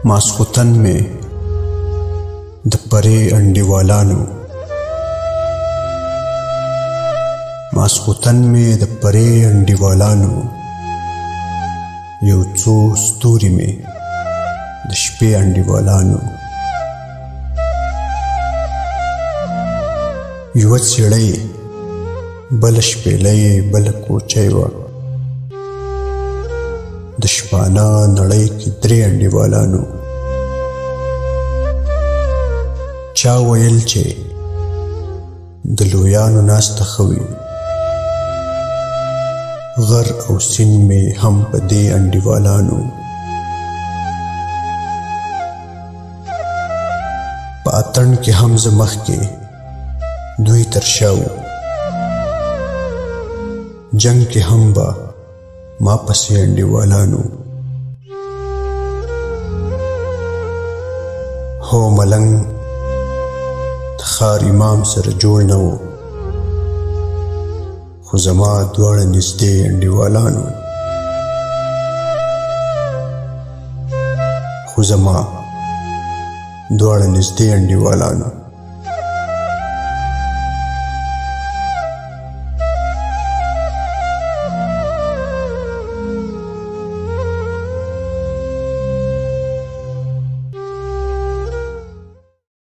मास्खुतन में द परे अंडीवालानु, मास्खुतन में द परे अंडीवालानु, यौ څو ستوري में د شپې انډیوالانو. یوه څېړۍ بله شپېلۍ بله کوچۍ وه، د شپانه نړۍ کې درې انډیوالانو. چا ویل چې د لویانو ناسته ښه وي، غر او سیند مې هم په دې انډیوالانو. په اتڼ کې هم زه مخکې دوی تر شا وو، جنگ کې هم به ما پسې انډیوالانو. هو ملنګ د ښار امام سره جوړ نه و، خو زما دواړه نږدې انډیوالانو، خو زما دواړه نږدې انډیوالانو.